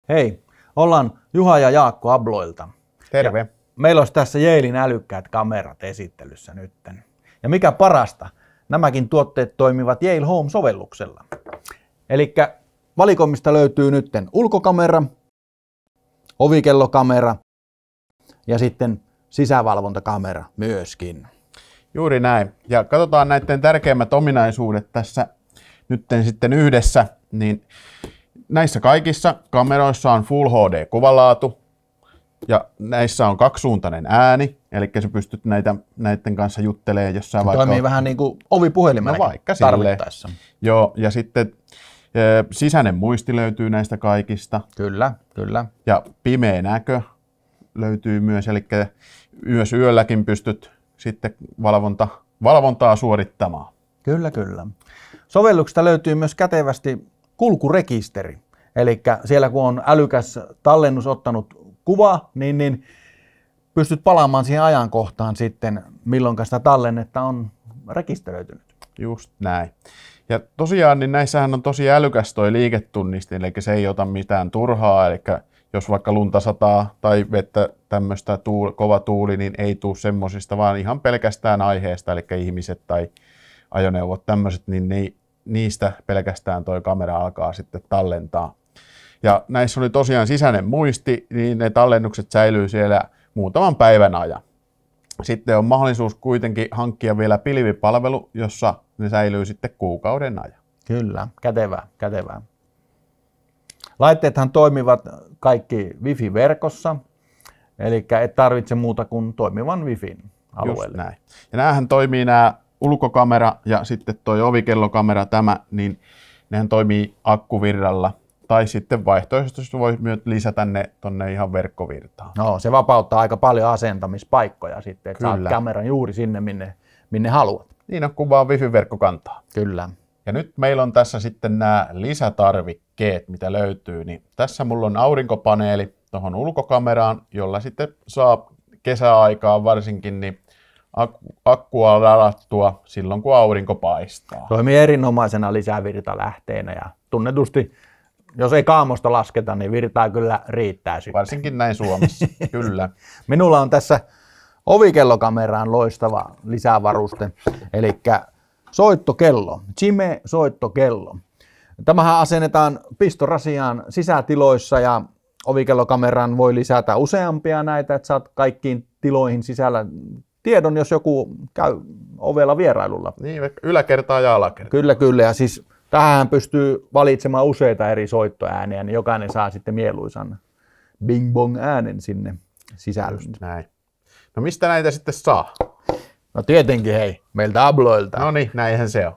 Hei, ollaan Juha ja Jaakko Abloilta. Terve. Ja meillä olisi tässä Yalein älykkäät kamerat esittelyssä nytten. Ja mikä parasta, nämäkin tuotteet toimivat Yale Home-sovelluksella. Eli valikoimista löytyy nytten ulkokamera, ovikellokamera ja sitten sisävalvontakamera myöskin. Juuri näin. Ja katsotaan näiden tärkeimmät ominaisuudet tässä nytten sitten yhdessä. Niin näissä kaikissa kameroissa on Full HD-kuvalaatu ja näissä on kaksisuuntainen ääni, eli sä pystyt näiden kanssa juttelemaan jossain vaikka... Toimii vähän niin kuin ovipuhelimelläkin vaikka tarvittaessa. Joo, ja sitten sisäinen muisti löytyy näistä kaikista. Kyllä, kyllä. Ja pimeä näkö löytyy myös, eli myös yölläkin pystyt sitten valvontaa suorittamaan. Kyllä, kyllä. Sovelluksesta löytyy myös kätevästi kulkurekisteri. Eli siellä kun on älykäs tallennus ottanut kuva, niin pystyt palaamaan siihen ajankohtaan sitten, milloin sitä tallennetta on rekisteröitynyt. Just näin. Ja tosiaan, niin näissähän on tosi älykäs toi liiketunniste, eli se ei ota mitään turhaa, eli jos vaikka lunta sataa tai vettä tämmöistä kova tuuli, niin ei tule semmosista, vaan ihan pelkästään aiheesta, eli ihmiset tai ajoneuvot tämmöiset, niin niistä pelkästään toi kamera alkaa sitten tallentaa. Ja näissä oli tosiaan sisäinen muisti, niin ne tallennukset säilyy siellä muutaman päivän ajan. Sitten on mahdollisuus kuitenkin hankkia vielä pilvipalvelu, jossa ne säilyy sitten kuukauden ajan. Kyllä, kätevää, kätevää. Laitteethan toimivat kaikki Wi-Fi-verkossa, eli et tarvitse muuta kuin toimivan Wi-Fin alueelle. Just näin. Ja näähän toimii nämä ulkokamera ja sitten toi ovikellokkamera niin nehän toimii akkuvirralla. Tai sitten vaihtoehtoisesti voi myös lisätä ne tonne ihan verkkovirtaan. No, se vapauttaa aika paljon asentamispaikkoja sitten, että saat kameran juuri sinne, minne haluat. Niin on, kun vaan Wi-Fi-verkko kantaa. Kyllä. Ja nyt meillä on tässä sitten nämä lisätarvikkeet, mitä löytyy. Niin tässä mulla on aurinkopaneeli tuohon ulkokameraan, jolla sitten saa kesäaikaan varsinkin niin akkua ladattua silloin, kun aurinko paistaa. Toimii erinomaisena lisävirtalähteenä ja tunnetusti, jos ei kaamosta lasketa, niin virtaa kyllä riittää sitten. Varsinkin näin Suomessa, kyllä. Minulla on tässä ovikellokameraan loistava lisävaruste, eli soittokello, Chime-soittokello. Tämähän asennetaan pistorasiaan sisätiloissa ja ovikellokameraan voi lisätä useampia näitä, että saat kaikkiin tiloihin sisällä tiedon, jos joku käy ovella vierailulla. Niin, yläkertaa ja alakertaa. Kyllä, kyllä. Ja siis tähän pystyy valitsemaan useita eri soittoääniä, niin jokainen saa sitten mieluisan bing-bong äänen sinne sisälle. Näin. No mistä näitä sitten saa? No tietenkin hei, meiltä Abloilta. No niin, näinhän se on.